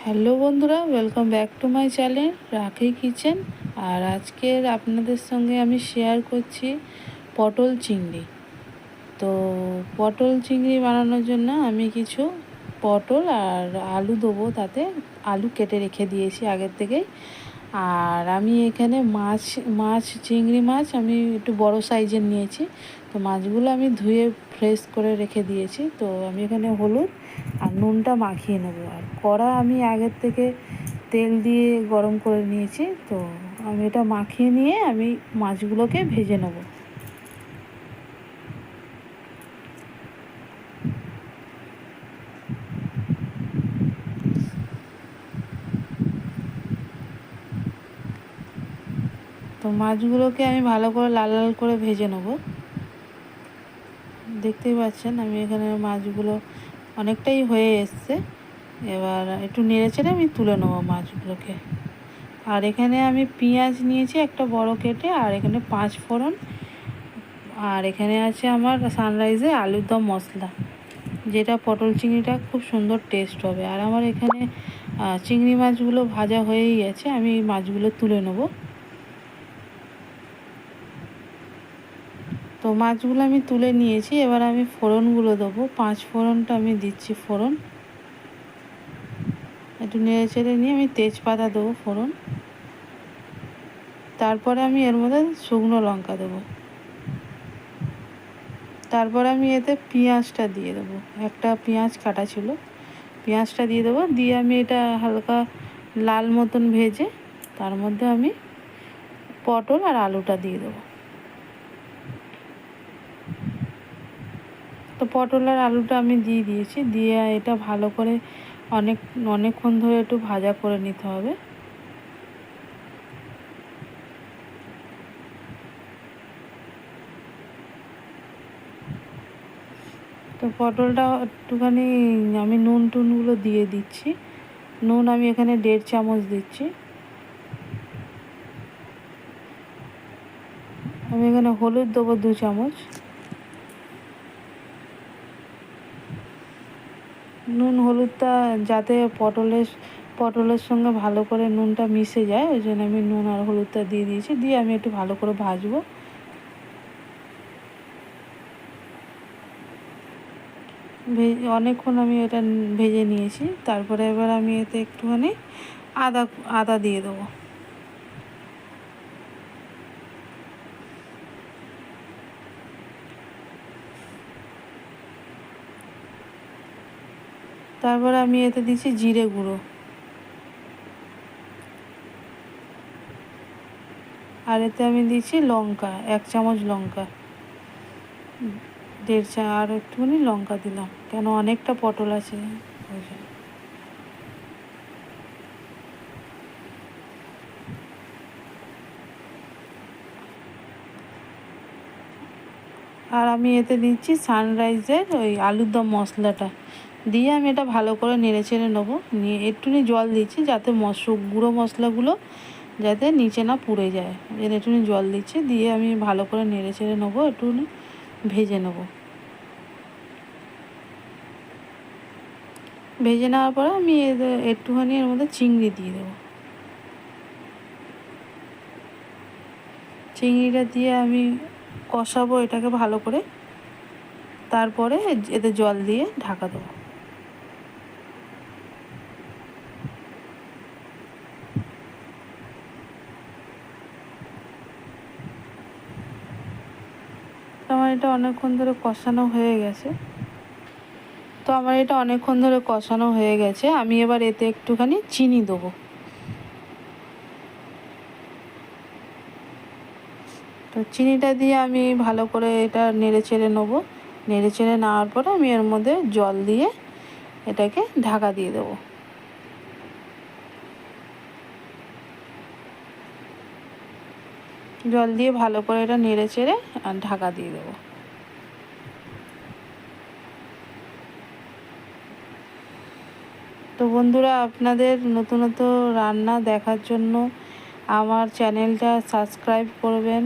Hello বন্ধুরা, welcome back to my channel রাখি kitchen. আর আজকের আপনাদের সঙ্গে আমি শেয়ার করছি পটল চিংড়ি। তো পটল চিংড়ি বানানোর জন্য আমি কিছু পটল আর আলু দেবো, তাতে আলু কেটে রেখে দিয়েছি আগের থেকেই। আর আমি এখানে মাছ চিংড়ি মাছ আমি একটু বড় সাইজের নিয়েছি। তো মাছগুলো আমি ধুয়ে ফ্রেশ করে রেখে দিয়েছি। তো আমি এখানে হলুদ আর নুনটা মাখিয়ে নেব। আর কড়া আমি আগের থেকে তেল দিয়ে গরম করে নিয়েছি। তো আমি এটা মাখিয়ে নিয়ে আমি মাছগুলোকে ভেজে নেব। তো মাছগুলোকে আমি ভালো করে লাল লাল করে ভেজে নেব। দেখতেই পাচ্ছেন আমি এখানে মাছগুলো অনেকটাই হয়ে এসছে। এবার একটু নেড়েচেড়ে আমি তুলে নেবো মাছগুলোকে। আর এখানে আমি পেঁয়াজ নিয়েছি একটা বড় কেটে, আর এখানে 5 ফোড়ন, আর এখানে আছে আমার সানরাইজে আলুর দম মশলা, যেটা পটল চিংড়িটা খুব সুন্দর টেস্ট হবে। আর আমার এখানে চিংড়ি মাছগুলো ভাজা হয়েই গেছে, আমি এই মাছগুলো তুলে নেব। তো মাছগুলো আমি তুলে নিয়েছি। এবার আমি ফোড়নগুলো দেবো। 5 ফোড়নটা আমি দিচ্ছি ফোড়ন, একটু নেড়ে চেড়ে নিয়ে আমি তেজপাতা দেবো ফোড়ন। তারপরে আমি এর মধ্যে শুকনো লঙ্কা দেবো। তারপরে আমি এতে পেঁয়াজটা দিয়ে দেবো, একটা পেঁয়াজ কাটা ছিল, পেঁয়াজটা দিয়ে দেবো। দিয়ে আমি এটা হালকা লাল মতন ভেজে তার মধ্যে আমি পটল আর আলুটা দিয়ে দেবো। তো পটল আর আলুটা আমি দিয়ে দিয়েছি। দিয়ে এটা ভালো করে অনেকক্ষণ ধরে একটু ভাজা করে নিতে হবে। তো পটলটা একটুখানি আমি নুনগুলো দিয়ে দিচ্ছি। নুন আমি এখানে 1.5 চামচ দিচ্ছি। আমি এখানে হলুদ দেবো 2 চামচ। নুন হলুদটা যাতে পটলের সঙ্গে ভালো করে নুনটা মিশে যায়, ওই জন্য আমি নুন আর হলুদটা দিয়ে দিয়েছি। দিয়ে আমি একটু ভালো করে ভাজবো। অনেকক্ষণ আমি এটা ভেজে নিয়েছি। তারপরে এবার আমি এতে একটুখানি আদা দিয়ে দেবো। তারপরে আমি এতে দিচ্ছি জিরে গুঁড়ো, আর এতে আমি দিচ্ছি লঙ্কা, 1 চামচ লঙ্কা, 1.5 আর একটুখানি লঙ্কা দিলাম, কেন অনেকটা পটল আছে ওই জন্য। আর আমি এতে দিচ্ছি সানরাইজের ওই আলুর দম মশলাটা দিয়ে আমি এটা ভালো করে নেড়ে চেড়ে নেবো। নিয়ে একটুখানি জল দিচ্ছি যাতে গুঁড়ো মশলাগুলো যাতে নিচে না পুড়ে যায়, একটুখানি জল দিচ্ছি। দিয়ে আমি ভালো করে নেড়ে চেড়ে নেবো, একটুখানি ভেজে নেবো। ভেজে নেওয়ার পরে আমি একটুখানি এর মধ্যে চিংড়ি দিয়ে দেবো। চিংড়িটা দিয়ে আমি কষাবো এটাকে ভালো করে। তারপরে এতে জল দিয়ে ঢাকা দেবো। আমার এটা অনেকক্ষণ ধরে কষানো হয়ে গেছে। আমি এবার এতে একটুখানি চিনি দেবো। তো চিনিটা দিয়ে আমি ভালো করে এটা নেড়ে চেড়ে নেবো। নেড়ে চেড়ে নেওয়ার পরে আমি এর মধ্যে জল দিয়ে এটাকে ঢাকা দিয়ে দেবো। জল দিয়ে ভালো করে এটা নেড়ে চেড়ে আর ঢাকা দিয়ে দেবো। তো বন্ধুরা, আপনাদের নতুন নতুন রান্না দেখার জন্য আমার চ্যানেলটা সাবস্ক্রাইব করবেন,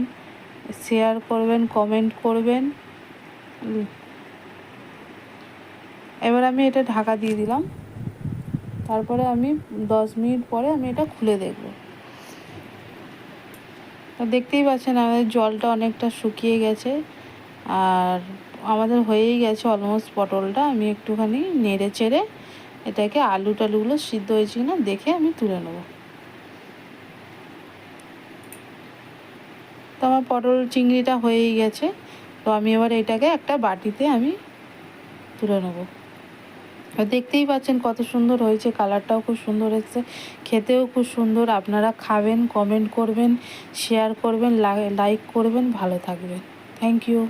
শেয়ার করবেন, কমেন্ট করবেন। এবার আমি এটা ঢাকা দিয়ে দিলাম। তারপরে আমি 10 মিনিট পরে আমি এটা খুলে দেখব। তো দেখতেই পাচ্ছেন আমাদের জলটা অনেকটা শুকিয়ে গেছে আর আমাদের হয়েই গেছে অলমোস্ট পটলটা। আমি একটুখানি নেড়ে চেড়ে এটাকে আলু টালুগুলো সিদ্ধ হয়েছে কিনা দেখে আমি তুলে নেব। তো আমার পটল চিংড়িটা হয়েই গেছে। তো আমি এবার এটাকে একটা বাটিতে আমি তুলে নেব। আর দেখতেই পাচ্ছেন কত সুন্দর হয়েছে, কালারটাও খুব সুন্দর এসেছে, খেতেও খুব সুন্দর। আপনারা খাবেন, কমেন্ট করবেন, শেয়ার করবেন, লাইক করবেন, ভালো থাকবেন। Thank you.